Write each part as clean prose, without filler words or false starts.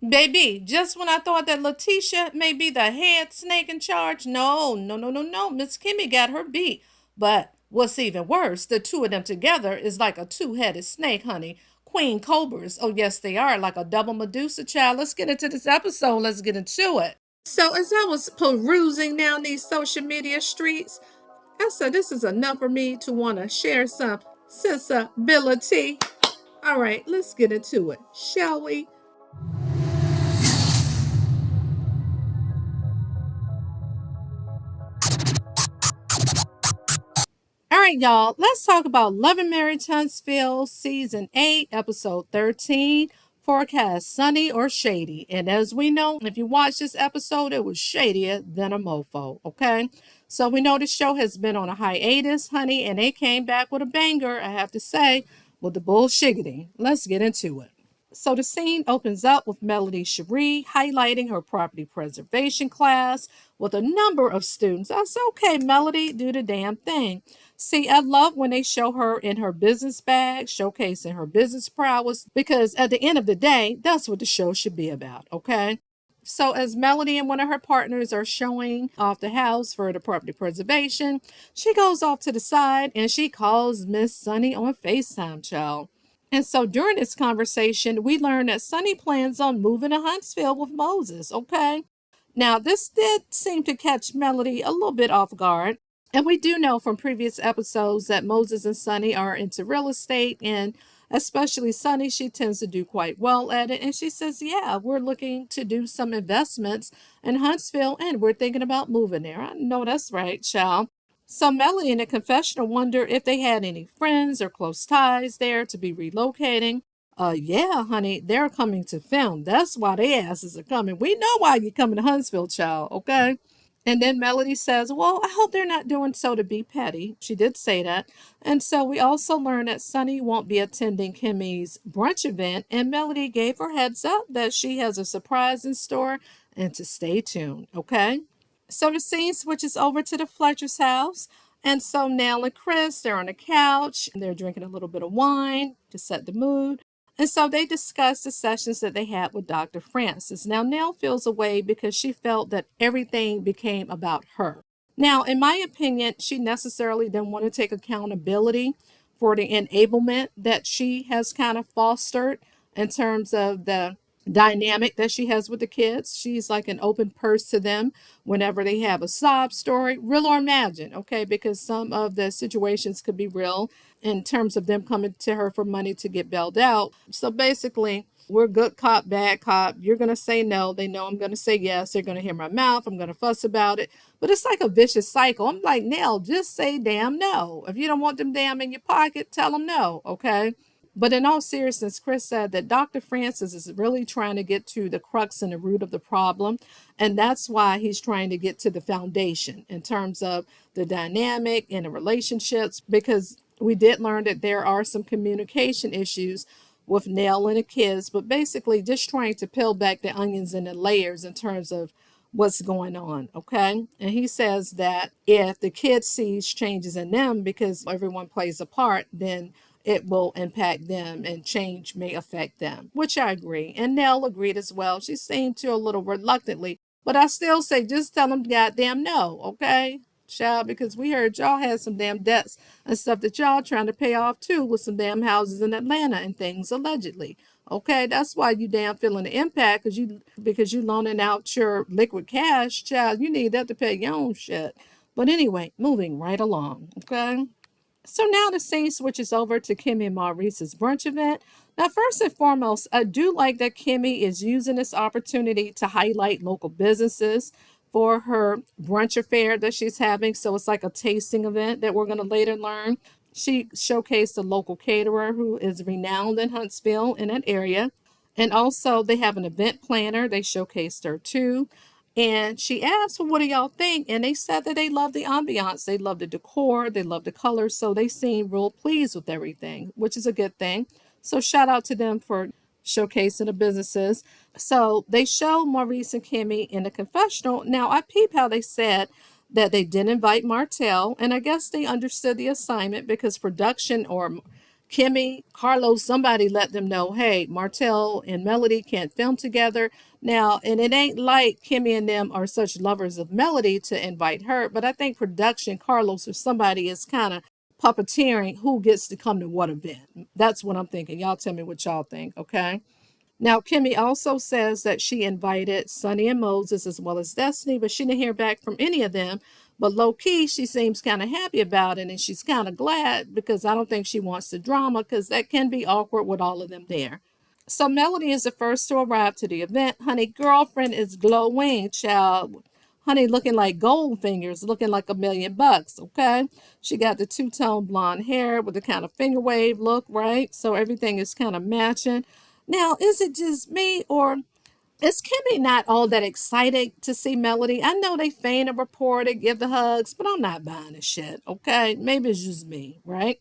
Baby, just when I thought that Letitia may be the head snake in charge, no, no, no, no, no. Miss Kimmy got her beat. But what's even worse, the two of them together is like a two-headed snake, honey. Queen Cobras. Oh, yes, they are like a double Medusa child. Let's get into this episode. Let's get into it. So, as I was perusing down these social media streets, I said, this is enough for me to want to share some sensibility. All right, let's get into it, shall we? All right, y'all, let's talk about Love and Marriage Huntsville, Season 8, Episode 13, Forecast Sunny or Shady. And as we know, if you watch this episode, it was shadier than a mofo, okay? So we know the show has been on a hiatus, honey, and they came back with a banger, I have to say, with the bullshiggity. Let's get into it. So the scene opens up with Melody Cherie highlighting her property preservation class with a number of students. I said, okay, Melody, do the damn thing. See, I love when they show her in her business bag, showcasing her business prowess, because at the end of the day, that's what the show should be about, okay? So, as Melody and one of her partners are showing off the house for the property preservation, she goes off to the side and she calls Miss Sunny on FaceTime, child. And so during this conversation, we learned that Sunny plans on moving to Huntsville with Moses, okay? Now, this did seem to catch Melody a little bit off guard. And we do know from previous episodes that Moses and Sunny are into real estate, and especially Sunny, she tends to do quite well at it. And she says, yeah, we're looking to do some investments in Huntsville and we're thinking about moving there. I know that's right, child. So Melanie in the confessional wonder if they had any friends or close ties there to be relocating. Yeah, honey, they're coming to film. That's why they asses are coming. We know why you're coming to Huntsville, child, okay? And then Melody says, well, I hope they're not doing so to be petty. She did say that. And so we also learned that Sunny won't be attending Kimmy's brunch event, and Melody gave her heads up that she has a surprise in store and to stay tuned, okay? So the scene switches over to the Fletcher's house. And so Nell and Chris, they're on the couch and they're drinking a little bit of wine to set the mood. And so they discuss the sessions that they had with Dr. Francis. Now, Nell feels away because she felt that everything became about her. Now, in my opinion, she necessarily didn't want to take accountability for the enablement that she has kind of fostered in terms of the dynamic that she has with the kids. She's like an open purse to them whenever they have a sob story, real or imagined, okay? Because some of the situations could be real in terms of them coming to her for money to get bailed out. So basically, we're good cop, bad cop. You're going to say no. They know I'm going to say yes. They're going to hear my mouth. I'm going to fuss about it. But it's like a vicious cycle. I'm like, Nell, just say damn no. If you don't want them damn in your pocket, tell them no, okay? But in all seriousness, Chris said that Dr. Francis is really trying to get to the crux and the root of the problem. And that's why he's trying to get to the foundation in terms of the dynamic and the relationships, because we did learn that there are some communication issues with Nell and the kids, but basically just trying to peel back the onions and the layers in terms of what's going on, okay? And he says that if the kid sees changes in them because everyone plays a part, then it will impact them and change may affect them, which I agree. And Nell agreed as well. She seemed to a little reluctantly, but I still say just tell them goddamn no, okay? Child, because we heard y'all had some damn debts and stuff that y'all trying to pay off too with some damn houses in Atlanta and things allegedly. Okay, that's why you damn feeling the impact because you loaning out your liquid cash, child. You need that to pay your own shit. But anyway, moving right along. Okay. So now the scene switches over to Kimmy and Maurice's brunch event. Now, first and foremost, I do like that Kimmy is using this opportunity to highlight local businesses for her brunch affair that she's having. So it's like a tasting event that we're going to later learn. She showcased a local caterer who is renowned in Huntsville in that area. And also, they have an event planner. They showcased her too. And she asked, well, what do y'all think? And they said that they love the ambiance, they love the decor, they love the colors. So they seem real pleased with everything, which is a good thing. So shout out to them for showcasing the businesses. So they show Maurice and Kimmy in the confessional. Now I peep how they said that they didn't invite Martell, and I guess they understood the assignment because production or Kimmy, Carlos, somebody let them know, hey, Martell and Melody can't film together. Now, and it ain't like Kimmy and them are such lovers of Melody to invite her, but I think production, Carlos or somebody is kind of puppeteering who gets to come to what event. That's what I'm thinking. Y'all tell me what y'all think, okay? Now, Kimmy also says that she invited Sunni and Moses as well as Destiny, but she didn't hear back from any of them. But low key, she seems kind of happy about it, and she's kind of glad because I don't think she wants the drama because that can be awkward with all of them there. So Melody is the first to arrive to the event. Honey, girlfriend is glowing, child. Honey looking like gold fingers, looking like $1,000,000, okay? She got the two-tone blonde hair with the kind of finger wave look, right? So everything is kind of matching. Now, is it just me or is Kimmy not all that excited to see Melody? I know they feign a report and give the hugs, but I'm not buying the shit, okay? Maybe it's just me, right?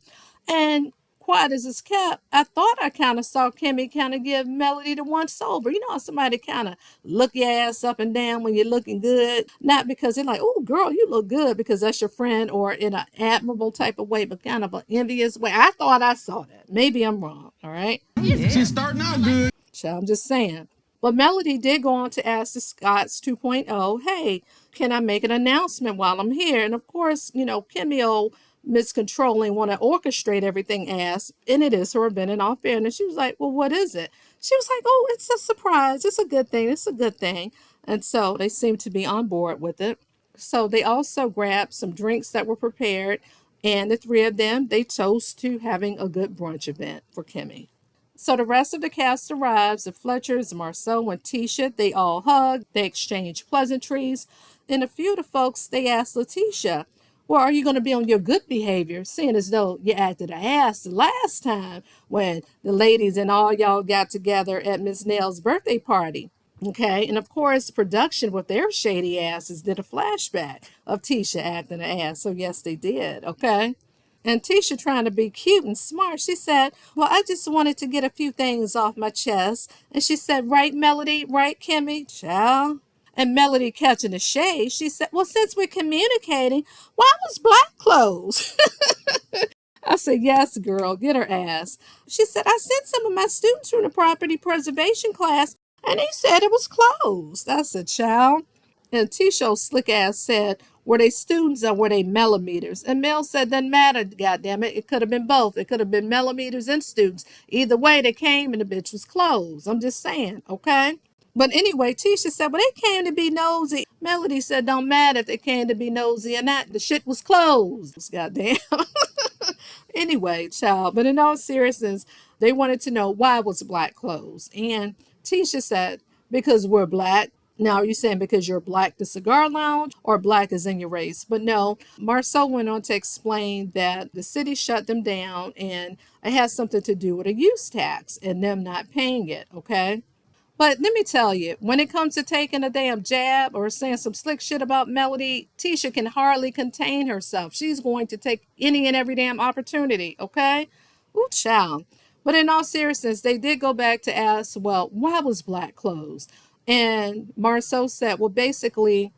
And quiet as it's kept, I thought I kind of saw Kimmy kind of give Melody the once over. You know how somebody kind of look your ass up and down when you're looking good? Not because they're like, oh, girl, you look good because that's your friend or in an admirable type of way, but kind of an envious way. I thought I saw that. Maybe I'm wrong, all right? Yeah. She's starting out good. So I'm just saying. But Melody did go on to ask the Scots 2.0, hey, can I make an announcement while I'm here? And of course, Kimmy, Miss Controlling, want to orchestrate everything, asked, and it is her event in all fairness. She was like, well, what is it? She was like, oh, it's a surprise. It's a good thing. It's a good thing. And so they seem to be on board with it. So they also grabbed some drinks that were prepared. And the three of them, they toast to having a good brunch event for Kimmy. So the rest of the cast arrives. The Fletchers, Marceau, and Tisha, they all hug. They exchange pleasantries. And a few of the folks, they ask Letitia, well, are you going to be on your good behavior, seeing as though you acted a ass the last time when the ladies and all y'all got together at Miss Nell's birthday party? Okay, and of course, production with their shady asses did a flashback of Tisha acting an ass. So yes, they did. Okay. And Tisha, trying to be cute and smart, she said, well, I just wanted to get a few things off my chest. And she said, right, Melody? Right, Kimmy? Child. And Melody, catching the shade, she said, well, since we're communicating, why was black clothes? I said, yes, girl, get her ass. She said, I sent some of my students from the property preservation class, and he said it was closed. I said, child. And Tisha's slick ass said, were they students or were they millimeters? And Mel said, doesn't matter, goddammit. It could have been both. It could have been millimeters and students. Either way, they came and the bitch was closed. I'm just saying, okay? But anyway, Tisha said, well, they came to be nosy. Melody said, don't matter if they came to be nosy or not. The shit was closed. Goddamn. Anyway, child. But in all seriousness, they wanted to know why was black closed. And Tisha said, because we're black. Now, are you saying because you're black, the cigar lounge, or black is in your race? But no, Marceau went on to explain that the city shut them down and it has something to do with a use tax and them not paying it, okay? But let me tell you, when it comes to taking a damn jab or saying some slick shit about Melody, Tisha can hardly contain herself. She's going to take any and every damn opportunity, okay? Ooh, child. But in all seriousness, they did go back to ask, well, why was black closed? And Marceau said, well, basically,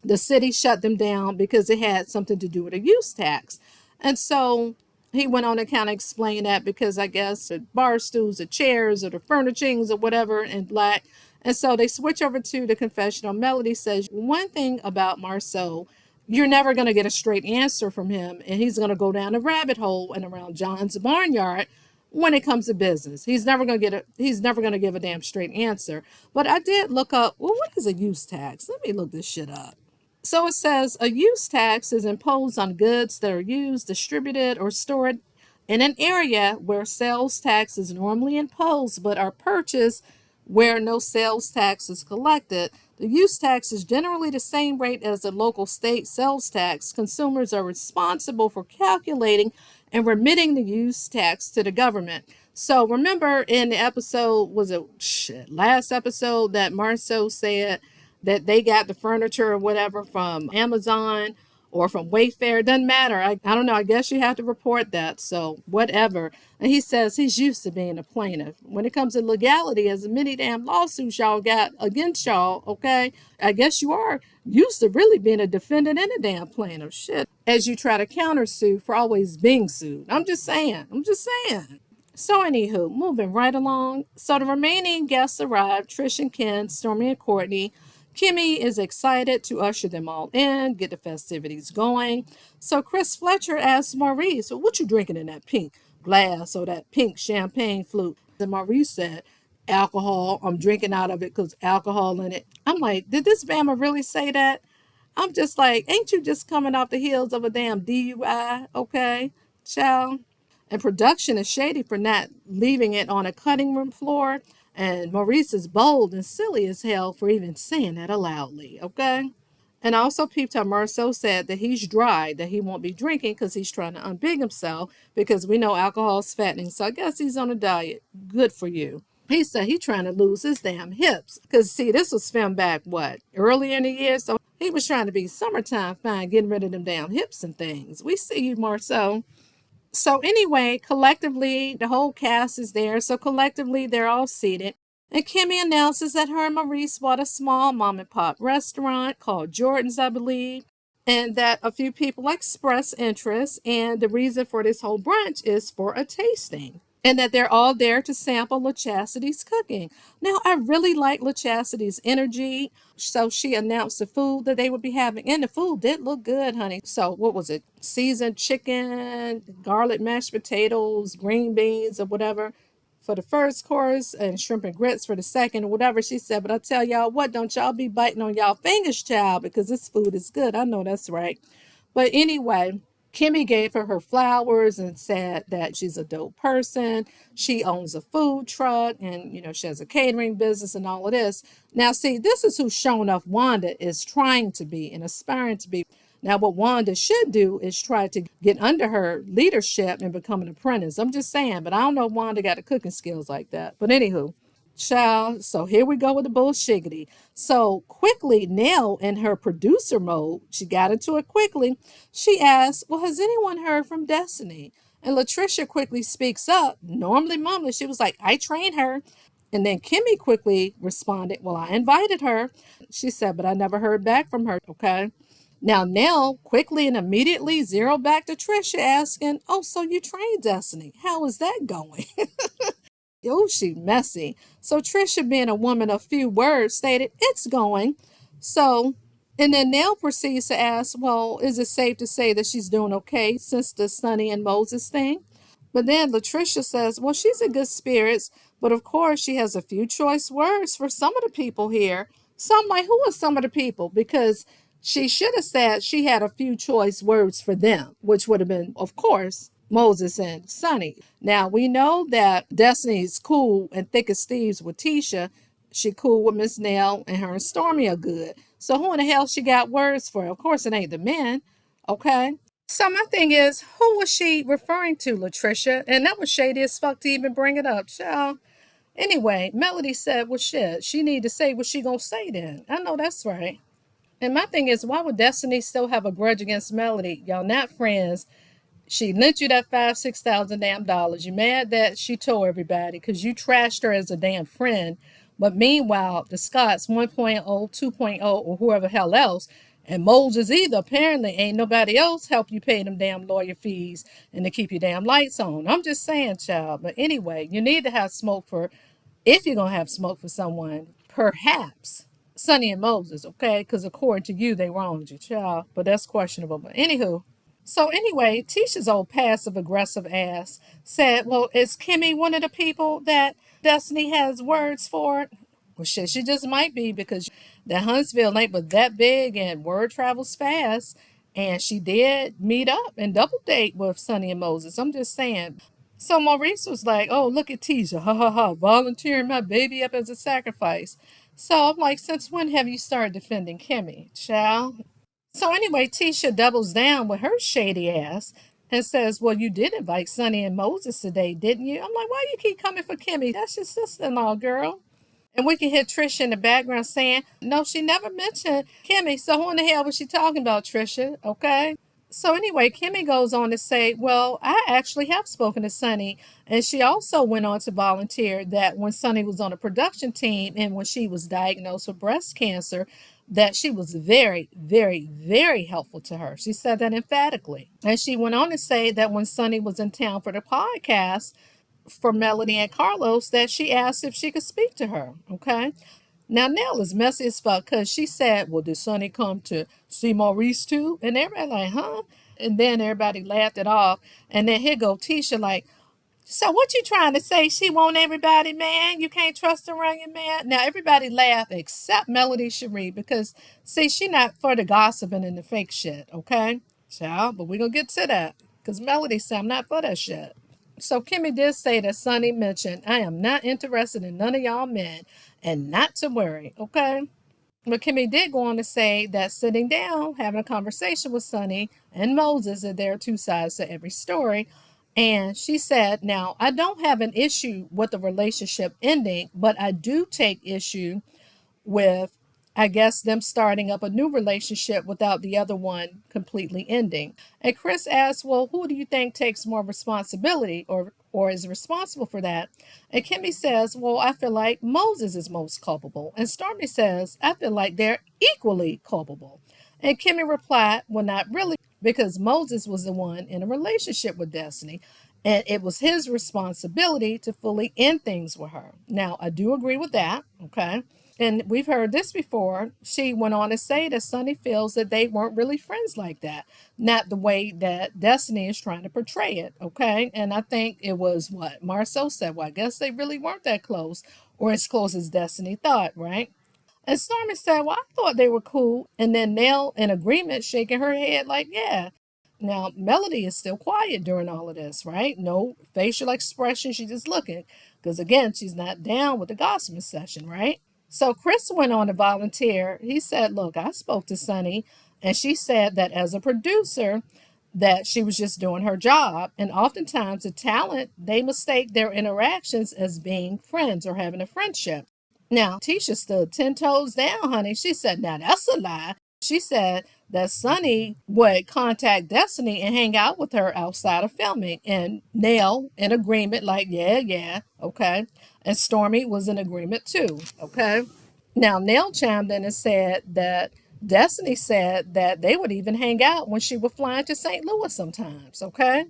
the city shut them down because it had something to do with a use tax. And so he went on to kind of explain that because I guess the bar stools, the chairs, or the furnishings, or whatever in black. And so they switch over to the confessional. Melody says, one thing about Marceau, you're never going to get a straight answer from him. And he's going to go down a rabbit hole and around John's barnyard when it comes to business. He's never going to give a damn straight answer. But I did look up, well, what is a use tax? Let me look this shit up. So it says a use tax is imposed on goods that are used, distributed, or stored in an area where sales tax is normally imposed but are purchased where no sales tax is collected. The use tax is generally the same rate as the local state sales tax. Consumers are responsible for calculating and remitting the use tax to the government. So remember in the episode, last episode that Marceau said that they got the furniture or whatever from Amazon or from Wayfair. It doesn't matter. I don't know. I guess you have to report that. So whatever. And he says he's used to being a plaintiff. When it comes to legality, as many damn lawsuits y'all got against y'all, okay, I guess you are used to really being a defendant and a damn plaintiff. Shit. As you try to countersue for always being sued. I'm just saying. So, anywho, moving right along. So, the remaining guests arrive: Trish and Ken, Stormy and Courtney. Kimmy is excited to usher them all in, get the festivities going. So, Chris Fletcher asks Maurice, "What you drinking in that pink glass or that pink champagne flute?" And Maurice said, "Alcohol. I'm drinking out of it because alcohol in it." I'm like, did this Bama really say that? I'm just like, ain't you just coming off the heels of a damn DUI? Okay, child. And production is shady for not leaving it on a cutting room floor. And Maurice is bold and silly as hell for even saying that aloudly. Okay. And I also peeped how Marceau said that he's dry, that he won't be drinking because he's trying to unbig himself because we know alcohol's fattening. So I guess he's on a diet. Good for you. He said he trying to lose his damn hips. Because, see, this was filmed back, what, early in the year? So he was trying to be summertime fine, getting rid of them damn hips and things. We see you, Marceau. So anyway, collectively, the whole cast is there. So collectively, they're all seated. And Kimmy announces that her and Maurice bought a small mom and pop restaurant called Jordan's, I believe, and that a few people express interest. And the reason for this whole brunch is for a tasting. And that they're all there to sample LaChastity's cooking. Now, I really like LaChastity's energy. So she announced the food that they would be having. And the food did look good, honey. So what was it? Seasoned chicken, garlic mashed potatoes, green beans, or whatever for the first course, and shrimp and grits for the second, or whatever she said. But I tell y'all what, don't y'all be biting on y'all fingers, child, because this food is good. I know that's right. But anyway, Kimmy gave her flowers and said that she's a dope person. She owns a food truck and, she has a catering business and all of this. Now, see, this is who showing off Wanda is trying to be and aspiring to be. Now, what Wanda should do is try to get under her leadership and become an apprentice. I'm just saying, but I don't know if Wanda got the cooking skills like that. But anywho, child, so here we go with the bullshiggity. So quickly, Nell, in her producer mode, she got into it quickly. She asked, "Well, has anyone heard from Destiny?" And Latricia quickly speaks up, normally mumbling. She was like, "I trained her." And then Kimmy quickly responded, "Well, I invited her." She said, "But I never heard back from her." Okay. Now, Nell quickly and immediately zeroed back to Trisha, asking, "Oh, so you trained Destiny? How is that going?" Oh, she messy. So Trisha, being a woman of few words, stated, "It's going." So, and then Nell proceeds to ask, "Well, is it safe to say that she's doing okay since the Sunny and Moses thing?" But then Latricia says, "Well, she's in good spirits, but of course she has a few choice words for some of the people here." So I'm like, who are some of the people? Because she should have said she had a few choice words for them, which would have been, of course, Moses and Sunny. Now we know that Destiny's cool and thick as thieves with Tisha. She cool with Miss Nell, and her and Stormy are good. So who in the hell she got words for? Of course it ain't the men. Okay. So my thing is, who was she referring to, Latricia? And that was shady as fuck to even bring it up, child. Anyway, Melody said, "Well, shit, she need to say what she gonna say then." I know that's right. And my thing is, why would Destiny still have a grudge against Melody? Y'all not friends. She lent you that 5,000, 6,000 damn dollars. You mad that she told everybody because you trashed her as a damn friend. But meanwhile, the Scots 1.0, 2.0, or whoever hell else, and Moses either, apparently ain't nobody else help you pay them damn lawyer fees and to keep your damn lights on. I'm just saying, child. But anyway, you need to have smoke for, if you're going to have smoke for someone, perhaps Sonny and Moses, okay? Because according to you, they wronged you, child. But that's questionable. But anywho, so anyway, Tisha's old passive aggressive ass said, "Well, is Kimmy one of the people that Destiny has words for?" Well, shit, she just might be because the Huntsville ain't but that big and word travels fast. And she did meet up and double date with Sonny and Moses. I'm just saying. So Maurice was like, "Oh, look at Tisha, ha ha ha, volunteering my baby up as a sacrifice." So I'm like, since when have you started defending Kimmy, child? So anyway, Tisha doubles down with her shady ass and says, "Well, you did invite Sonny and Moses today, didn't you?" I'm like, "Why you keep coming for Kimmy? That's your sister-in-law, girl." And we can hear Trisha in the background saying, "No, she never mentioned Kimmy. So who in the hell was she talking about, Trisha? Okay." So anyway, Kimmy goes on to say, "Well, I actually have spoken to Sonny." And she also went on to volunteer that when Sonny was on a production team and when she was diagnosed with breast cancer, that she was very, very, very helpful to her. She said that emphatically. And she went on to say that when Sonny was in town for the podcast, for Melody and Carlos that she asked if she could speak to her. Okay. Now Nell is messy as fuck because she said, well, did Sonny come to see Maurice too? And everybody like, huh? And then everybody laughed it off. And then here go Tisha like, so what you trying to say? She want everybody, man. You can't trust around your man. Now everybody laughed except Melody Cherie because see, she not for the gossiping and the fake shit, okay? Child, but we gonna get to that. Because Melody said I'm not for that shit. So Kimmy did say that Sonny mentioned, I am not interested in none of y'all men and not to worry, okay? But Kimmy did go on to say that sitting down, having a conversation with Sonny and Moses, that there are two sides to every story. And she said, now, I don't have an issue with the relationship ending, but I do take issue with, I guess, them starting up a new relationship without the other one completely ending. And Chris asked, well, who do you think takes more responsibility or is responsible for that? And Kimmy says, well, I feel like Moses is most culpable. And Stormy says, I feel like they're equally culpable. And Kimmy replied, well, not really, because Moses was the one in a relationship with Destiny. And it was his responsibility to fully end things with her. Now, I do agree with that. Okay. And we've heard this before. She went on to say that Sonny feels that they weren't really friends like that, not the way that Destiny is trying to portray it. Okay. And I think it was what Marceau said. Well, I guess they really weren't that close or as close as Destiny thought, right? And Stormy said, well, I thought they were cool. And then Nell, in agreement, shaking her head like, yeah. Now, Melody is still quiet during all of this, right? No facial expression. She's just looking. Because again, she's not down with the gossiping session, right? So Chris went on to volunteer. He said, look, I spoke to Sunny, and she said that as a producer, that she was just doing her job. And oftentimes the talent, they mistake their interactions as being friends or having a friendship. Now, Tisha stood 10 toes down, honey. She said, now that's a lie. She said that Sonny would contact Destiny and hang out with her outside of filming. And Nell in agreement, like, yeah, okay. And Stormy was in agreement too, okay. Now, Nell chimed in and said that Destiny said that they would even hang out when she would fly to St. Louis sometimes, okay.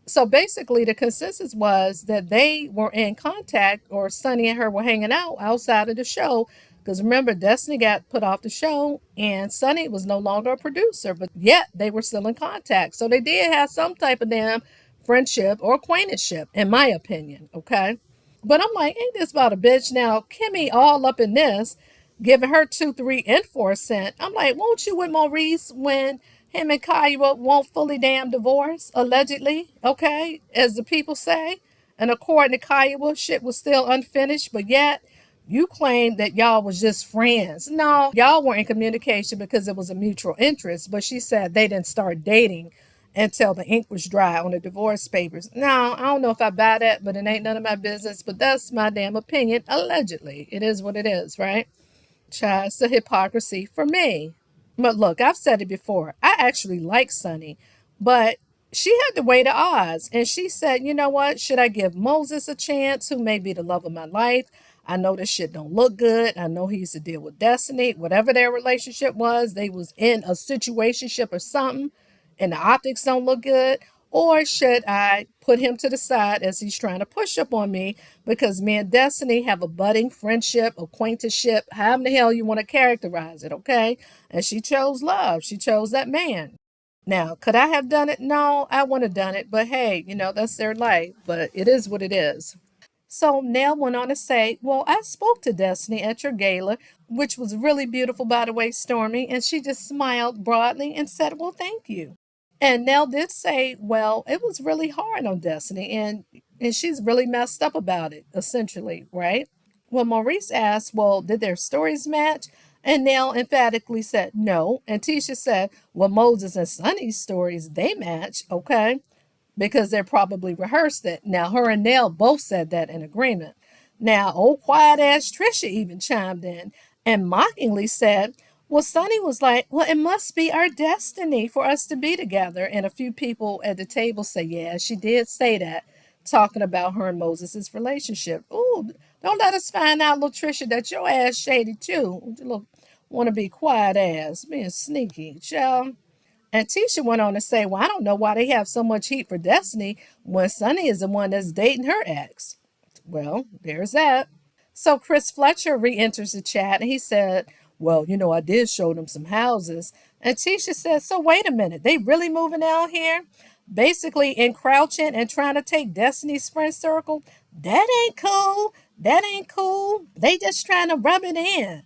So basically, the consensus was that they were in contact, or Sonny and her were hanging out outside of the show. Because remember, Destiny got put off the show, and Sonny was no longer a producer, but yet they were still in contact. So they did have some type of damn friendship or acquaintanceship, in my opinion. Okay. But I'm like, ain't this about a bitch? Now, Kimmy all up in this, giving her 2, 3, and 4 cent. I'm like, won't you with Maurice when him and Kaya won't fully damn divorce, allegedly, okay, as the people say? And according to Kaya, shit was still unfinished, but yet you claim that y'all was just friends. No, y'all were in communication because it was a mutual interest, but she said they didn't start dating until the ink was dry on the divorce papers. Now, I don't know if I buy that, but it ain't none of my business. But that's my damn opinion. Allegedly. It is what it is, right? Child, it's a hypocrisy for me. But look, I've said it before. I actually like Sunny, but she had to weigh the odds. And she said, you know what? Should I give Moses a chance, who may be the love of my life? I know this shit don't look good. I know he used to deal with Destiny. Whatever their relationship was, they was in a situationship or something, and the optics don't look good. Or should I put him to the side as he's trying to push up on me because me and Destiny have a budding friendship, acquaintanceship, however the hell you want to characterize it, okay? And she chose love. She chose that man. Now, could I have done it? No, I wouldn't have done it. But hey, that's their life. But it is what it is. So Nell went on to say, well, I spoke to Destiny at your gala, which was really beautiful, by the way, Stormy. And she just smiled broadly and said, well, thank you. And Nell did say, well, it was really hard on Destiny, and she's really messed up about it, essentially, right? Well, Maurice asked, well, did their stories match? And Nell emphatically said no. And Tisha said, well, Moses and Sonny's stories, they match, okay? Because they're probably rehearsed it. Now, her and Nell both said that in agreement. Now, old quiet ass Trisha even chimed in and mockingly said, well, Sonny was like, well, it must be our destiny for us to be together. And a few people at the table say, yeah, she did say that, talking about her and Moses' relationship. Ooh, don't let us find out, little Trisha, that your ass shady too. Little want to be quiet ass, being sneaky, child. And Tisha went on to say, well, I don't know why they have so much heat for Destiny when Sunni is the one that's dating her ex. Well, there's that. So Chris Fletcher re-enters the chat and he said, well, I did show them some houses. And Tisha said, so wait a minute, they really moving out here? Basically encroaching and trying to take Destiny's friend circle? That ain't cool. That ain't cool. They just trying to rub it in.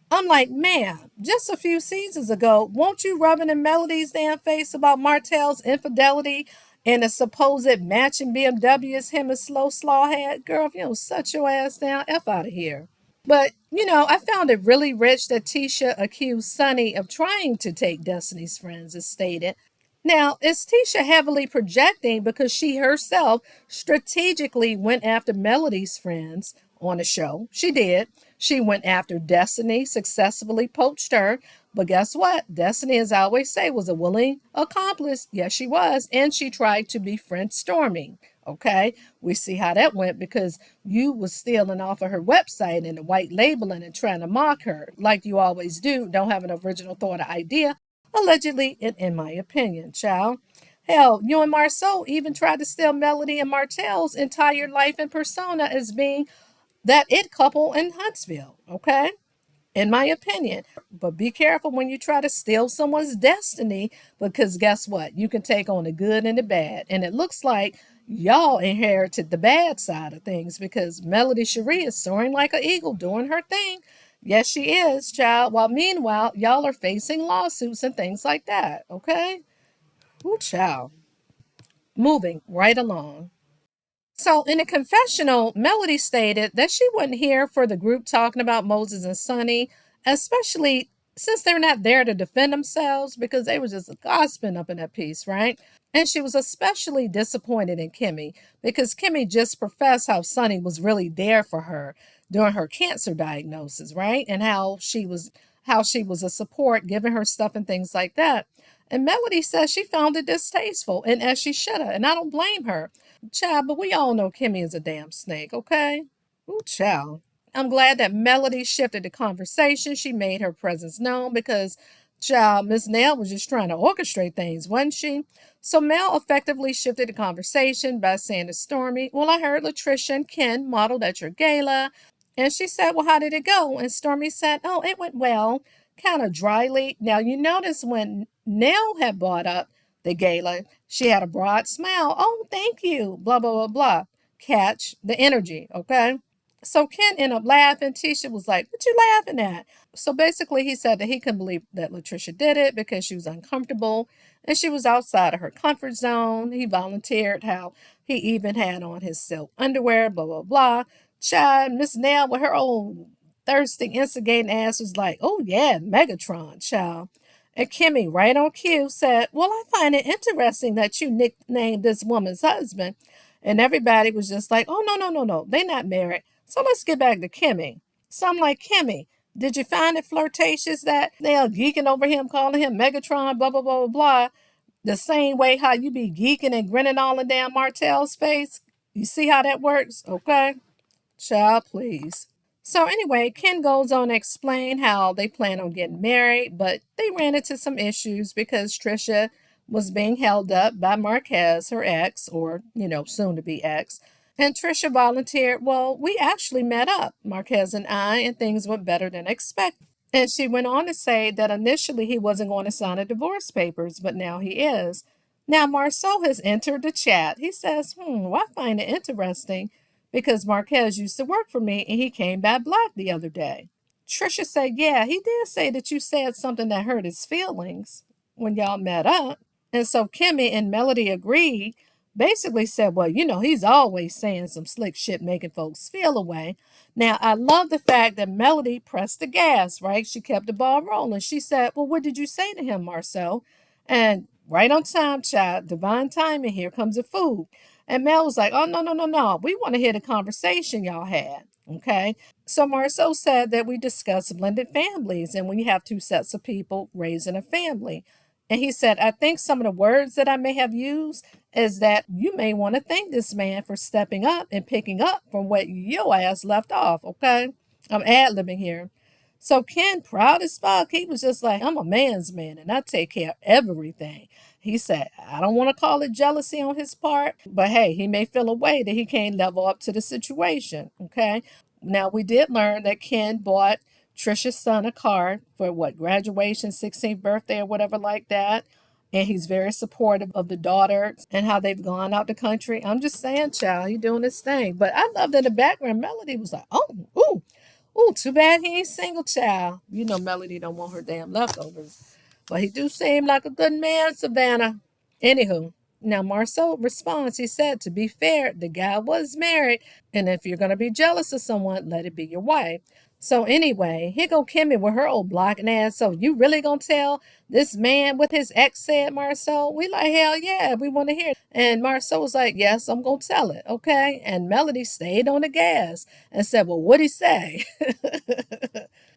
I'm like, man, just a few seasons ago, won't you rubbing in Melody's damn face about Martell's infidelity and the supposed matching BMWs him and Slow Slaw had? Girl, if you don't shut your ass down, F out of here. But, I found it really rich that Tisha accused Sunni of trying to take Destiny's friends, as stated. Now, is Tisha heavily projecting because she herself strategically went after Melody's friends on the show? She did. She went after Destiny, successfully poached her. But guess what? Destiny, as I always say, was a willing accomplice. Yes, she was. And she tried to befriend Stormy. Okay, we see how that went because you was stealing off of her website and the white labeling and trying to mock her like you always do. Don't have an original thought or idea. Allegedly, in my opinion, child. Hell, you and Marceau even tried to steal Melody and Martell's entire life and persona as being that it couple in Huntsville, okay? In my opinion. But be careful when you try to steal someone's destiny because guess what? You can take on the good and the bad. And it looks like y'all inherited the bad side of things because Melody Cherie is soaring like an eagle doing her thing. Yes, she is, child. While meanwhile, y'all are facing lawsuits and things like that, okay? Ooh, child. Moving right along. So in a confessional, Melody stated that she wasn't here for the group talking about Moses and Sunni, especially since they're not there to defend themselves because they were just gossiping up in that piece, right? And she was especially disappointed in Kimmy because Kimmy just professed how Sunni was really there for her during her cancer diagnosis, right? And how she was a support, giving her stuff and things like that. And Melody says she found it distasteful, and as she should have, and I don't blame her. Child, but we all know Kimmy is a damn snake, okay? Ooh, child. I'm glad that Melody shifted the conversation. She made her presence known because, child, Miss Nell was just trying to orchestrate things, wasn't she? So Mel effectively shifted the conversation by saying to Stormy, well, I heard Latricia and Ken modeled at your gala. And she said, well, how did it go? And Stormy said, oh, it went well, kind of dryly. Now, you notice when Nell had brought up the gala, she had a broad smile. Oh, thank you. Blah, blah, blah, blah. Catch the energy, okay? So Ken ended up laughing. Tisha was like, what you laughing at? So basically, he said that he couldn't believe that Latricia did it because she was uncomfortable and she was outside of her comfort zone. He volunteered how he even had on his silk underwear, blah, blah, blah. Child, Miss Nell with her old thirsty, instigating ass was like, oh, yeah, Megatron, child. And Kimmy, right on cue, said, well, I find it interesting that you nicknamed this woman's husband. And everybody was just like, oh, no, no, no, no, they're not married. So let's get back to Kimmy. So I'm like, Kimmy, did you find it flirtatious that they are geeking over him, calling him Megatron, blah, blah, blah, blah, blah, the same way how you be geeking and grinning all in damn Martell's face? You see how that works? Okay. Child, please. So anyway, Ken goes on to explain how they plan on getting married, but they ran into some issues because Trisha was being held up by Marquez, her ex, or, soon to be ex. And Trisha volunteered, well, we actually met up, Marquez and I, and things went better than expected. And she went on to say that initially he wasn't going to sign the divorce papers, but now he is. Now Marceau has entered the chat. He says, well, I find it interesting because Marquez used to work for me and he came back black the other day. Trisha said, yeah, he did say that you said something that hurt his feelings when y'all met up. And so Kimmy and Melody agreed, basically said, well, he's always saying some slick shit making folks feel away. Now, I love the fact that Melody pressed the gas, right? She kept the ball rolling. She said, well, what did you say to him, Marcel? And right on time, child, divine timing, here comes the food. And Mel was like, oh, no, no, no, no. We want to hear the conversation y'all had. Okay. So Marceau said that we discussed blended families and when you have two sets of people raising a family. And he said, I think some of the words that I may have used is that you may want to thank this man for stepping up and picking up from what your ass left off. Okay. I'm ad libbing here. So Ken, proud as fuck, he was just like, I'm a man's man and I take care of everything. He said, I don't want to call it jealousy on his part, but hey, he may feel a way that he can't level up to the situation. Okay. Now, we did learn that Ken bought Trisha's son a car for what, graduation, 16th birthday, or whatever like that. And he's very supportive of the daughter and how they've gone out the country. I'm just saying, child, he doing his thing. But I love that in the background, Melody was like, oh, ooh, ooh, too bad he ain't single, child. You know Melody don't want her damn leftovers. But he do seem like a good man, Savannah. Anywho, now Marceau responds. He said, to be fair, the guy was married, and if you're gonna be jealous of someone, let it be your wife. So anyway, here go Kimmy with her old blocking ass. So you really gonna tell this man what his ex said, Marceau? We like, hell yeah, we want to hear it. And Marceau was like, yes, I'm gonna tell it, okay? And Melody stayed on the gas and said, well, what'd he say?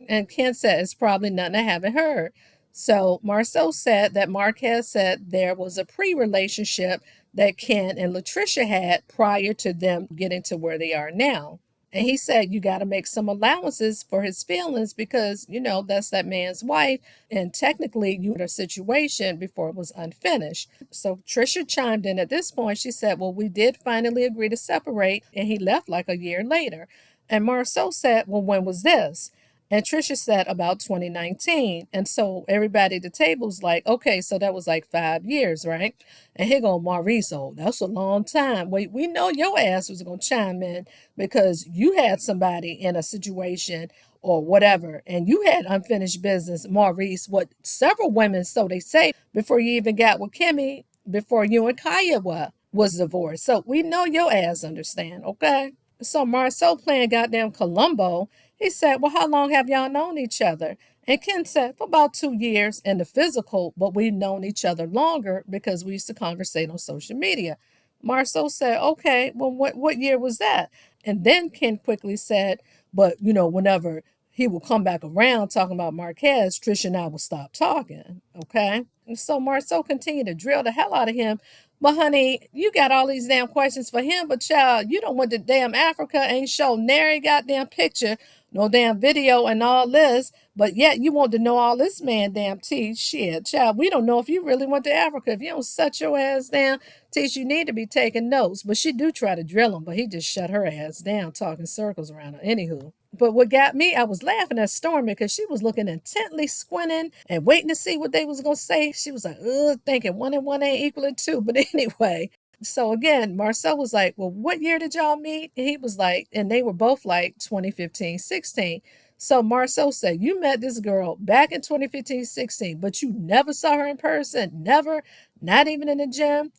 And Ken said, it's probably nothing I haven't heard. So Marceau said that Marquez said there was a pre-relationship that Ken and Latricia had prior to them getting to where they are now. And he said, you got to make some allowances for his feelings because, that's that man's wife. And technically, you had a situation before it was unfinished. So Trisha chimed in at this point. She said, well, we did finally agree to separate. And he left like a year later. And Marceau said, well, when was this? And Trisha said about 2019. And so everybody at the table's like, okay, so that was like 5 years, right? And here go Maurice, oh, that's a long time. Wait, we know your ass was going to chime in because you had somebody in a situation or whatever, and you had unfinished business, Maurice, what several women, so they say, before you even got with Kimmy, before you and Kaya was divorced. So we know your ass understand, okay? So Marceau playing goddamn Columbo. He said, well, how long have y'all known each other? And Ken said, for about 2 years in the physical, but we've known each other longer because we used to conversate on social media. Marceau said, okay, well, what year was that? And then Ken quickly said, but, whenever he will come back around talking about Marquez, Trisha and I will stop talking, okay? And so Marceau continued to drill the hell out of him. But honey, you got all these damn questions for him, but child, you don't want the damn Africa ain't show nary goddamn picture, no damn video and all this, but yet you want to know all this man damn tea. Shit, child, we don't know if you really went to Africa. If you don't set your ass down, teach you need to be taking notes. But she do try to drill him, but he just shut her ass down, talking circles around her. Anywho. But what got me, I was laughing at Stormy because she was looking intently, squinting and waiting to see what they was going to say. She was like, ugh, thinking 1 and 1 ain't equaling 2. But anyway, so again, Marcel was like, well, what year did y'all meet? And he was like, and they were both like 2015, 16. So Marcel said, you met this girl back in 2015, 16, but you never saw her in person, never, not even in the gym.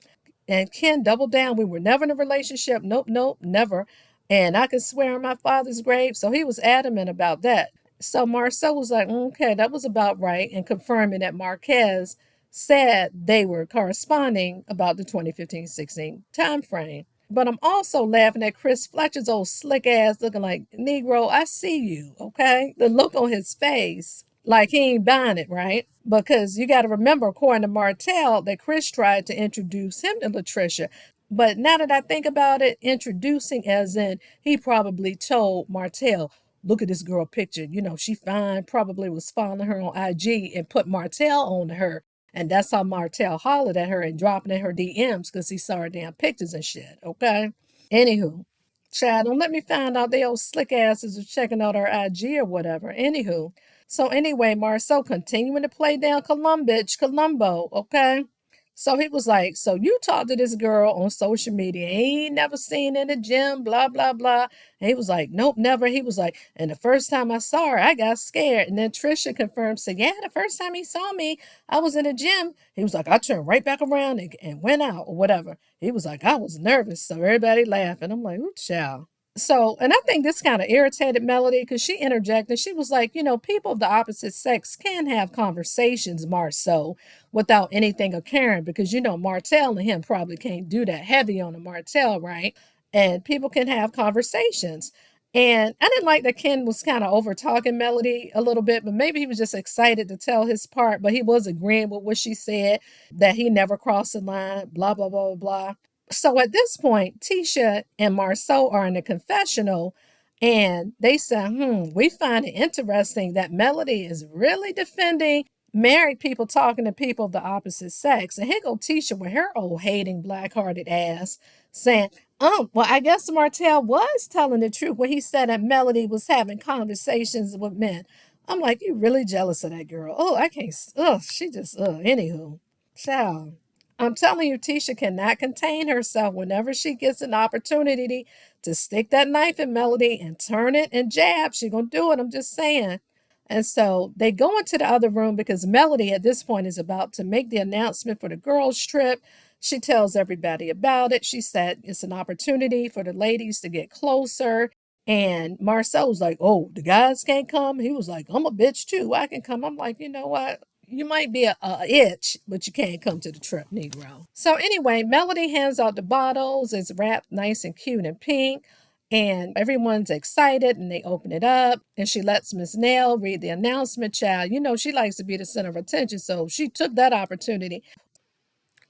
And Ken doubled down. We were never in a relationship. Nope, nope, never. And I could swear on my father's grave. So he was adamant about that. So Marcel was like, okay, that was about right. And confirming that Marquez said they were corresponding about the 2015-16 time frame. But I'm also laughing at Chris Fletcher's old slick ass looking like, Negro, I see you, okay? The look on his face, like he ain't buying it, right? Because you got to remember, according to Martell, that Chris tried to introduce him to Latricia. But now that I think about it, introducing as in he probably told Martell, look at this girl picture. She fine, probably was following her on IG and put Martell on her. And that's how Martell hollered at her and dropping in her DMs because he saw her damn pictures and shit, okay? Anywho, child, don't let me find out they old slick asses are checking out our IG or whatever. Anywho, so anyway, Marceau continuing to play down Columbo, okay? So he was like, so you talked to this girl on social media, ain't never seen in the gym, blah, blah, blah. And he was like, nope, never. He was like, and the first time I saw her, I got scared. And then Trisha confirmed, said, yeah, the first time he saw me, I was in the gym. He was like, I turned right back around and went out or whatever. He was like, I was nervous. So everybody laughing. I'm like, ooh, child. So, and I think this kind of irritated Melody because she interjected. She was like, people of the opposite sex can have conversations, Marceau, without anything occurring because, Martell and him probably can't do that heavy on the Martell, right? And people can have conversations. And I didn't like that Ken was kind of over talking Melody a little bit, but maybe he was just excited to tell his part, but he was agreeing with what she said, that he never crossed the line, blah, blah, blah, blah, blah. So at this point, Tisha and Marceau are in the confessional, And they said, we find it interesting that Melody is really defending married people talking to people of the opposite sex. And here go Tisha with her old hating black-hearted ass saying, well, I guess Martell was telling the truth when he said that Melody was having conversations with men. I'm like, you really jealous of that girl? Oh, I can't. She just. Anywho, child. I'm telling you, Tisha cannot contain herself whenever she gets an opportunity to stick that knife in Melody and turn it and jab. She's gonna do it. I'm just saying. And so they go into the other room because Melody at this point is about to make the announcement for the girls' trip. She tells everybody about it. She said it's an opportunity for the ladies to get closer. And Marcel was like, oh, the guys can't come. He was like, I'm a bitch too. I can come. I'm like, you know what? You might be a itch, but you can't come to the trip, Negro. So anyway, Melody hands out the bottles. It's wrapped nice and cute and pink. And everyone's excited and they open it up. And she lets Miss Nell read the announcement, child. You know, she likes to be the center of attention. So she took that opportunity.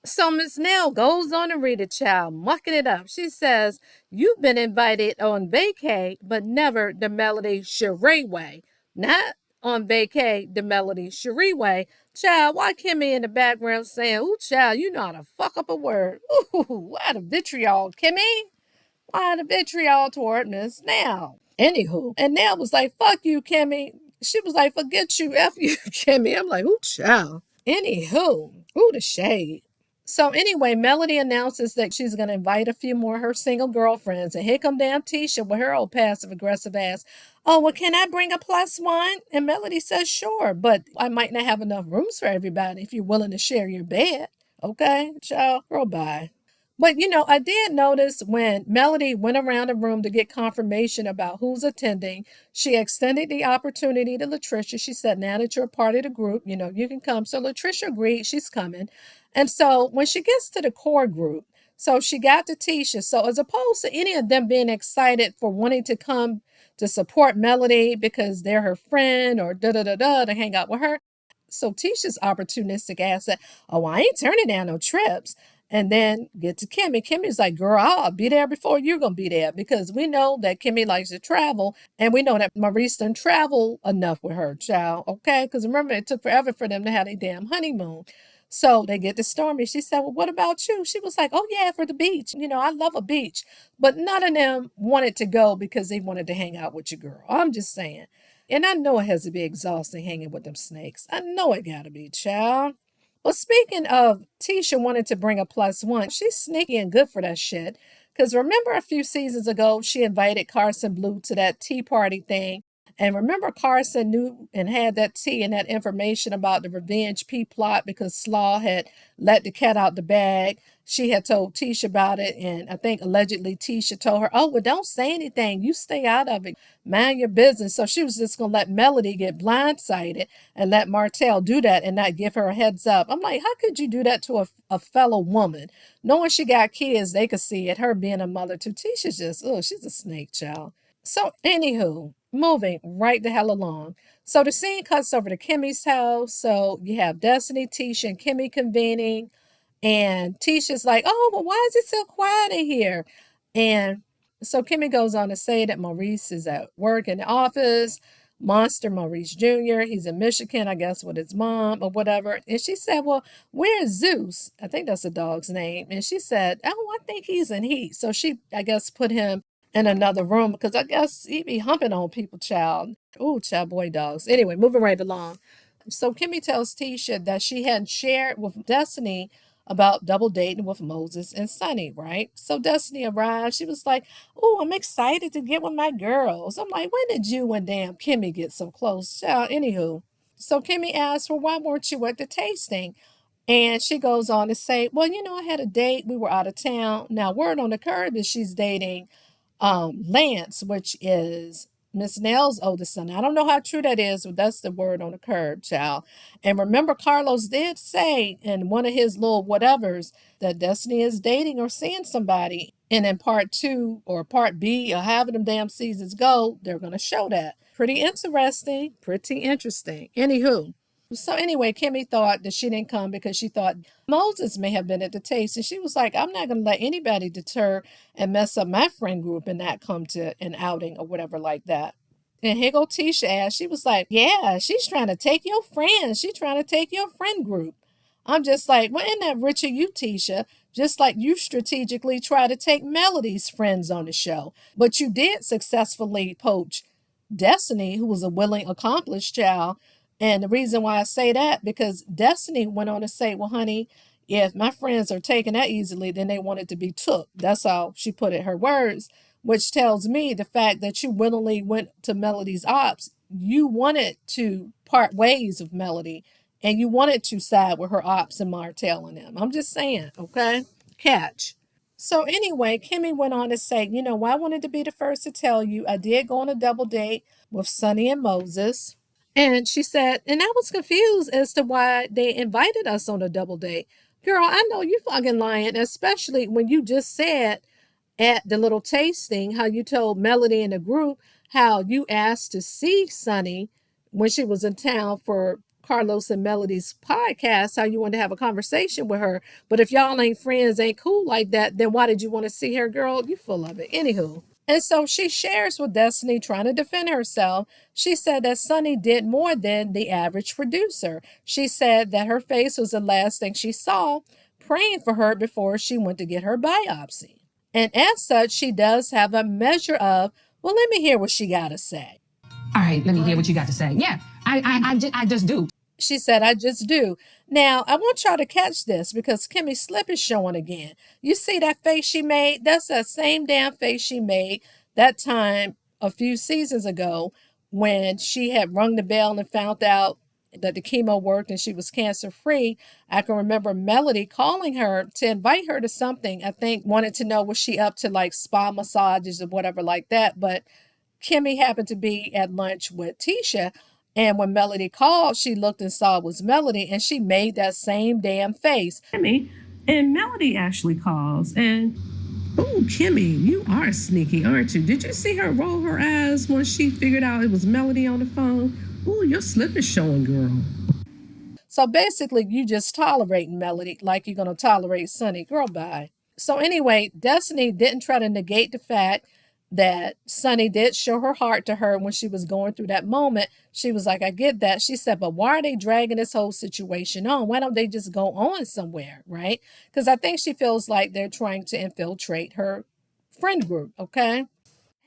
So Miss Nell goes on to read it, child, mucking it up. She says, you've been invited on vacay, but never the Melody Cherie way. Not on vacay, the Melody Cherie way. Child, why Kimmy in the background saying, ooh, child, you know how to fuck up a word. Ooh, why the vitriol, Kimmy? Why the vitriol toward Miss Nell? Anywho, and Nell was like, fuck you, Kimmy. She was like, forget you, F you, Kimmy. I'm like, ooh, child. Anywho, ooh, the shade. So anyway, Melody announces that she's going to invite a few more of her single girlfriends. And here come damn Tisha with her old passive-aggressive ass. Oh, well, can I bring a plus one? And Melody says, sure, but I might not have enough rooms for everybody if you're willing to share your bed. Okay, child, girl, bye. But you know, I did notice when Melody went around the room to get confirmation about who's attending, she extended the opportunity to Latricia. She said, now that you're a part of the group, you know, you can come. So Latricia agreed, she's coming. And so when she gets to the core group, so she got to Tisha. So as opposed to any of them being excited for wanting to come to support Melody because they're her friend or to hang out with her. So Tisha's opportunistic ass said, oh, I ain't turning down no trips. And then get to Kimmy. Kimmy's like, girl, I'll be there before you're going to be there because we know that Kimmy likes to travel. And we know that Maurice didn't travel enough with her, child. Okay? Because remember, it took forever for them to have a damn honeymoon. So they get to Stormy. She said, well, what about you? She was like, oh, yeah, for the beach. You know, I love a beach. But none of them wanted to go because they wanted to hang out with your girl. I'm just saying. And I know it has to be exhausting hanging with them snakes. I know it got to be, child. Well, speaking of Tisha wanted to bring a plus one, she's sneaky and good for that shit. Because remember a few seasons ago, she invited Carson Blue to that tea party thing. And remember Carson knew and had that tea and that information about the revenge P plot because Slaw had let the cat out the bag. She had told Tisha about it. And I think allegedly Tisha told her, oh, well, don't say anything. You stay out of it. Mind your business. So she was just going to let Melody get blindsided and let Martell do that and not give her a heads up. I'm like, how could you do that to a fellow woman? Knowing she got kids, they could see it. Her being a mother too. Tisha's just, oh, she's a snake, child. So, anywho, moving right the hell along. So the scene cuts over to Kimmy's house. So you have Destiny, Tisha, and Kimmy convening. And Tisha's like, oh, well, why is it so quiet in here? And so Kimmy goes on to say that Maurice is at work in the office. Monster Maurice Jr., he's in Michigan, I guess, with his mom or whatever. And she said, well, where's Zeus? I think that's the dog's name. And she said, oh, I think he's in heat. So she, I guess, put him in another room because I guess he be humping on people, child. Oh, child, boy, dogs. Anyway, moving right along. So Kimmy tells Tisha that she hadn't shared with Destiny about double dating with Moses and Sunni, right? So Destiny arrived. She was like, oh, I'm excited to get with my girls. I'm like, when did you and damn Kimmy get so close? Child, anywho. So Kimmy asked, well, why weren't you at the tasting? And she goes on to say, well, you know, I had a date. We were out of town. Now, word on the curb is she's dating Lance, which is Miss Nell's oldest son. I don't know how true that is, but that's the word on the curb, child. And remember, Carlos did say in one of his little whatevers that Destiny is dating or seeing somebody. And in part two or part B or however them damn seasons go, they're going to show that. Pretty interesting. Pretty interesting. Anywho. So anyway, Kimmy thought that she didn't come because she thought Moses may have been at the taste. And she was like, I'm not going to let anybody deter and mess up my friend group and not come to an outing or whatever like that. And here go Tisha asked, she was like, yeah, she's trying to take your friends. She's trying to take your friend group. I'm just like, well, isn't that rich of you, Tisha? Just like you strategically try to take Melody's friends on the show. But you did successfully poach Destiny, who was a willing, accomplished child. And the reason why I say that, because Destiny went on to say, well, honey, if my friends are taken that easily, then they want it to be took. That's how she put it, her words, which tells me the fact that you willingly went to Melody's ops, you wanted to part ways with Melody and you wanted to side with her ops and Martell and them. I'm just saying, okay? Catch. So anyway, Kimmy went on to say, I wanted to be the first to tell you I did go on a double date with Sunni and Moses. And she said, and I was confused as to why they invited us on a double date. Girl, I know you fucking lying, especially when you just said at the little tasting how you told Melody and the group how you asked to see Sunny when she was in town for Carlos and Melody's podcast, how you wanted to have a conversation with her. But if y'all ain't friends, ain't cool like that, then why did you want to see her, girl? You full of it. Anywho. And so she shares with Destiny, trying to defend herself. She said that Sunny did more than the average producer. She said that her face was the last thing she saw, praying for her before she went to get her biopsy. And as such, she does have a measure of, well, let me hear what she got to say. All right, let me hear what you got to say. Yeah, I just do. She said, I just do. Now, I want y'all to catch this because Kimmy's slip is showing again. You see that face she made? That's that same damn face she made that time a few seasons ago when she had rung the bell and found out that the chemo worked and she was cancer free. I can remember Melody calling her to invite her to something. I think wanted to know was she up to like spa massages or whatever like that. But Kimmy happened to be at lunch with Tisha. And when Melody called, she looked and saw it was Melody and she made that same damn face. Kimmy, and Melody actually calls and, oh, Kimmy, you are sneaky, aren't you? Did you see her roll her eyes when she figured out it was Melody on the phone? Oh, your slip is showing, girl. So basically, you just tolerating Melody like you're going to tolerate Sunny. Girl, bye. So anyway, Destiny didn't try to negate the fact that Sunny did show her heart to her when she was going through that moment. She was like, I get that. She said, but why are they dragging this whole situation on? Why don't they just go on somewhere, right? Because I think she feels like they're trying to infiltrate her friend group, okay?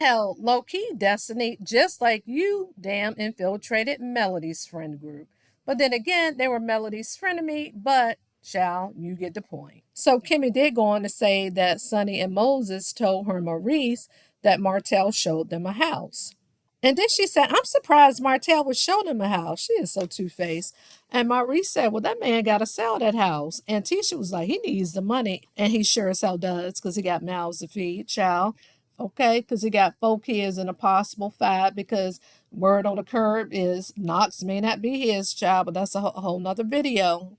Hell, low-key, Destiny, just like you damn infiltrated Melody's friend group. But then again, they were Melody's frenemy, but child, you get the point. So Kimmy did go on to say that Sunny and Moses told her Maurice that Martell showed them a house. And then she said, I'm surprised Martell would show them a house. She is so two-faced. And Maurice said, well, that man got to sell that house. And Tisha was like, he needs the money. And he sure as hell does because he got mouths to feed, child. Okay, because he got 4 kids and a possible 5 because word on the curb is Knox may not be his child, but that's a whole nother video.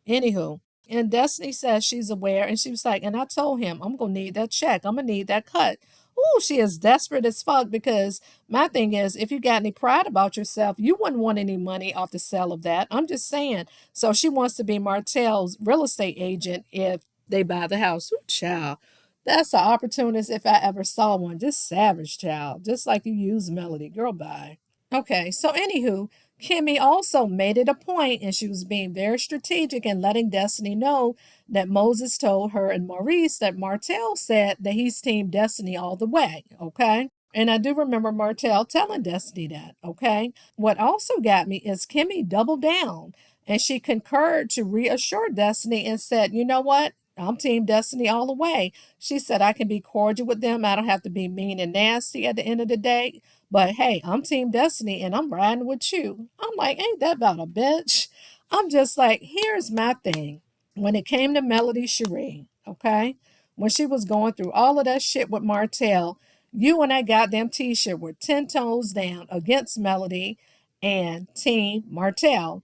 Anywho, and Destiny says she's aware, and she was like, and I told him, I'm going to need that check. I'm going to need that cut. Ooh, she is desperate as fuck because my thing is, if you got any pride about yourself, you wouldn't want any money off the sale of that. I'm just saying. So she wants to be Martell's real estate agent if they buy the house. Ooh, child. That's an opportunist if I ever saw one. Just savage, child. Just like you use Melody. Girl, bye. Okay, so anywho, Kimmy also made it a point, and she was being very strategic and letting Destiny know that Moses told her and Maurice that Martell said that he's Team Destiny all the way, okay? And I do remember Martell telling Destiny that, okay? What also got me is Kimmy doubled down, and she concurred to reassure Destiny and said, you know what? I'm Team Destiny all the way. She said, I can be cordial with them. I don't have to be mean and nasty at the end of the day. But hey, I'm Team Destiny and I'm riding with you. I'm like, ain't that about a bitch? I'm just like, here's my thing. When it came to Melody Cherie, okay? When she was going through all of that shit with Martell, you and that goddamn t-shirt were 10 toes down against Melody and Team Martell.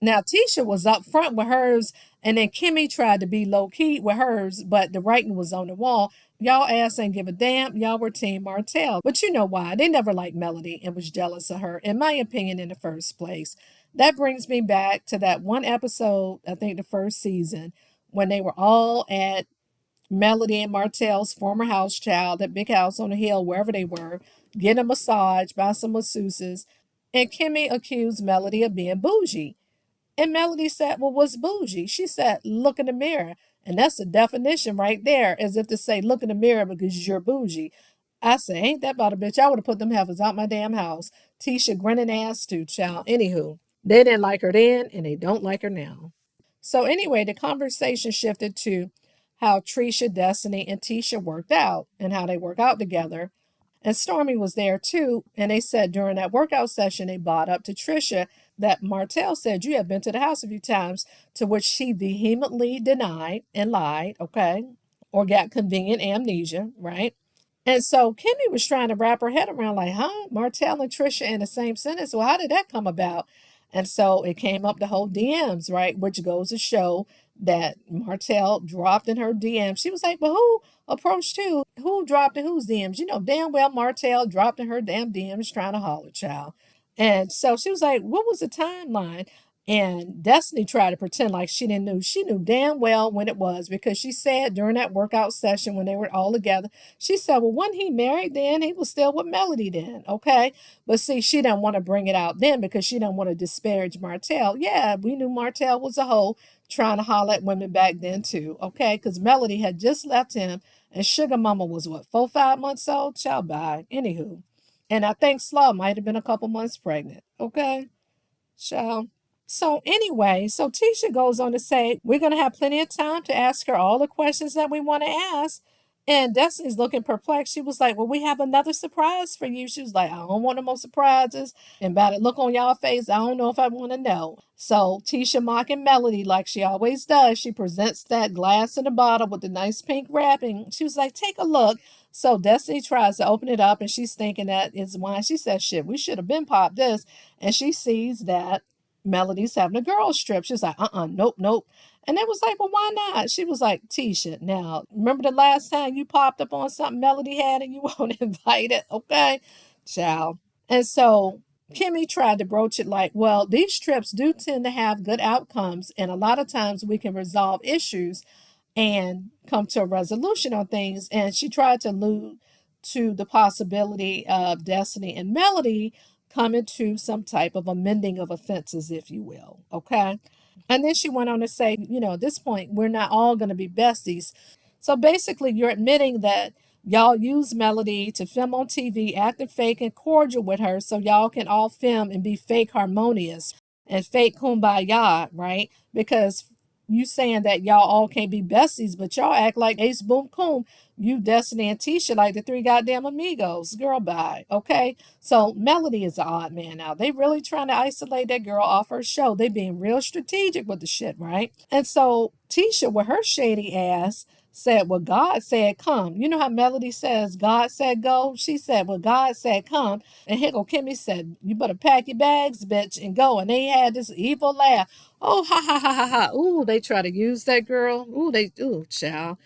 Now, Tisha was up front with hers, and then Kimmy tried to be low key with hers, but the writing was on the wall. Y'all ass ain't give a damn. Y'all were Team Martell. But you know why? They never liked Melody and was jealous of her, in my opinion, in the first place. That brings me back to that one episode, I think the first season, when they were all at Melody and Martell's former house child, that big house on the hill, wherever they were, getting a massage by some masseuses. And Kimmy accused Melody of being bougie. And Melody said, well, what's bougie? She said, look in the mirror. And that's the definition right there, as if to say, look in the mirror because you're bougie. I said, ain't that about a bitch? I would have put them heifers out my damn house. Tisha grinning ass too, child. Anywho, they didn't like her then, and they don't like her now. So anyway, the conversation shifted to how Trisha, Destiny, and Tisha worked out and how they work out together. And Stormy was there too. And they said during that workout session, they brought up to Trisha that Martell said, you have been to the house a few times, to which she vehemently denied and lied, okay, or got convenient amnesia, right? And so Kimmy was trying to wrap her head around, like, huh? Martell and Trisha in the same sentence? Well, how did that come about? And so it came up the whole DMs, right? Which goes to show that Martell dropped in her DMs. She was like, well, who approached who? Who dropped in whose DMs? You know, damn well Martell dropped in her damn DMs trying to holler, child. And so she was like, what was the timeline? And Destiny tried to pretend like she didn't know. She knew damn well when it was, because she said during that workout session when they were all together, she said, well, when he married then, he was still with Melody then, okay? But see, she didn't want to bring it out then because she didn't want to disparage Martell. Yeah, we knew Martell was a hoe trying to holler at women back then too, okay? Because Melody had just left him and Sugar Mama was what, 4, 5 months old? Child, bye. Anywho. And I think Slaw might have been a couple months pregnant, okay? Child. So anyway, so Tisha goes on to say, we're going to have plenty of time to ask her all the questions that we want to ask. And Destiny's looking perplexed. She was like, well, we have another surprise for you. She was like, I don't want no more surprises. And by the look on y'all face, I don't know if I want to know. So Tisha mocking Melody like she always does. She presents that glass in the bottle with the nice pink wrapping. She was like, take a look. So Destiny tries to open it up and she's thinking that it's wine. She says, shit, we should have been popped this. And she sees that Melody's having a girls trip. She's like, nope, nope. And they was like, well, why not? She was like, Tisha, now, remember the last time you popped up on something Melody had and you weren't invited? Okay, child. And so Kimmy tried to broach it like, well, these trips do tend to have good outcomes. And a lot of times we can resolve issues and come to a resolution on things. And she tried to allude to the possibility of Destiny and Melody coming to some type of amending of offenses, if you will. Okay. And then she went on to say, you know, at this point, we're not all going to be besties. So basically, you're admitting that y'all use Melody to film on TV, acting fake and cordial with her so y'all can all film and be fake harmonious and fake kumbaya, right? Because you saying that y'all all can't be besties, but y'all act like Ace Boom Coon, you, Destiny, and Tisha like the three goddamn amigos. Girl, bye. Okay? So Melody is an odd man now. They really trying to isolate that girl off her show. They being real strategic with the shit, right? And so Tisha, with her shady ass, said, well, God said come. You know how Melody says, God said go? She said, well, God said come. And here go Kimmy said, you better pack your bags, bitch, and go. And they had this evil laugh. Oh, ha, ha, ha, ha, ha. Ooh, they try to use that girl. Ooh, child.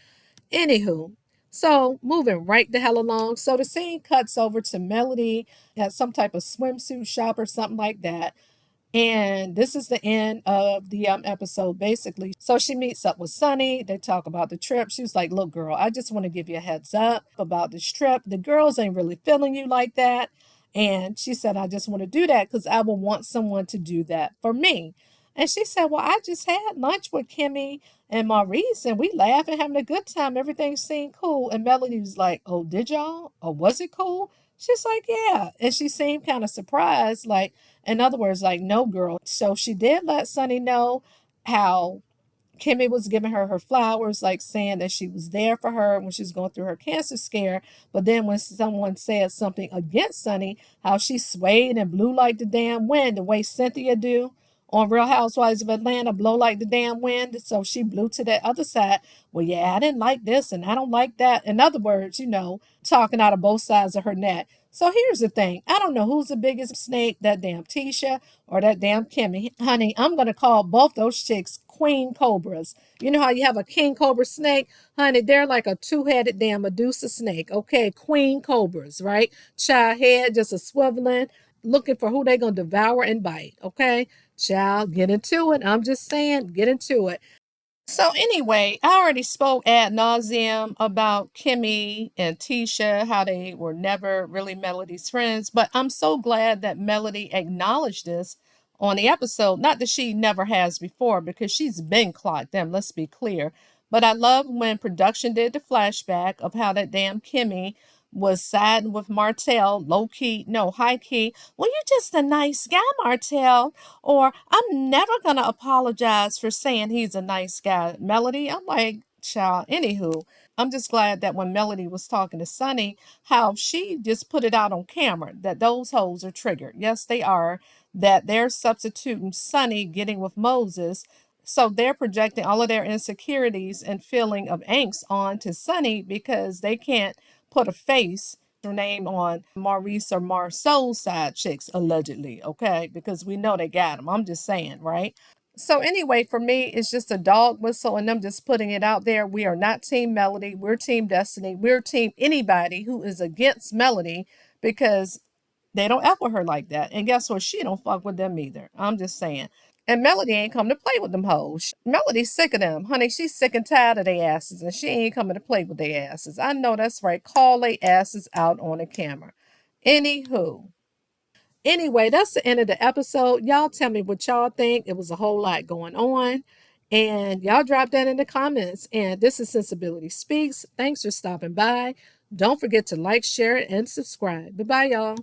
Anywho, so moving right the hell along. So the scene cuts over to Melody at some type of swimsuit shop or something like that. And this is the end of the episode, basically. So she meets up with Sunni. They talk about the trip. She was like, look, girl, I just want to give you a heads up about this trip. The girls ain't really feeling you like that. And she said, I just want to do that because I will want someone to do that for me. And she said, well, I just had lunch with Kimmy and Maurice, and we laughed and having a good time. Everything seemed cool. And Melody was like, oh, did y'all? Or was it cool? She's like, yeah. And she seemed kind of surprised, like, in other words, like, no, girl. So she did let Sunni know how Kimmy was giving her her flowers, like saying that she was there for her when she was going through her cancer scare. But then when someone said something against Sunni, how she swayed and blew like the damn wind, the way Cynthia do on Real Housewives of Atlanta, blow like the damn wind. So she blew to that other side. Well, yeah, I didn't like this and I don't like that. In other words, you know, talking out of both sides of her neck. So here's the thing. I don't know who's the biggest snake, that damn Tisha or that damn Kimmy. Honey, I'm going to call both those chicks queen cobras. You know how you have a king cobra snake? Honey, they're like a two-headed damn Medusa snake. Okay, queen cobras, right? Child head, just a swiveling, looking for who they going to devour and bite. Okay? Child, get into it. I'm just saying, get into it. So anyway, I already spoke ad nauseum about Kimmy and Tisha, how they were never really Melody's friends. But I'm so glad that Melody acknowledged this on the episode. Not that she never has before, because she's been clocked them, let's be clear. But I love when production did the flashback of how that damn Kimmy was siding with Martell, low key, no, high key. Well, you're just a nice guy, Martell. Or I'm never gonna apologize for saying he's a nice guy. Melody, I'm like, child, anywho. I'm just glad that when Melody was talking to Sunny, how she just put it out on camera that those hoes are triggered. Yes, they are. That they're substituting Sunny getting with Moses. So they're projecting all of their insecurities and feeling of angst onto Sunny because they can't put a face her name on Maurice or Marceau's side chicks, allegedly, okay? Because we know they got them. I'm just saying, right? So anyway, for me, it's just a dog whistle and them just putting it out there. We are not Team Melody. We're Team Destiny. We're Team anybody who is against Melody because they don't F with her like that. And guess what? She don't fuck with them either. I'm just saying. And Melody ain't come to play with them hoes. Melody's sick of them. Honey, she's sick and tired of their asses, and she ain't coming to play with their asses. I know that's right. Call their asses out on the camera. Anywho. Anyway, that's the end of the episode. Y'all tell me what y'all think. It was a whole lot going on. And y'all drop that in the comments. And this is Sensibility Speaks. Thanks for stopping by. Don't forget to like, share, and subscribe. Bye-bye, y'all.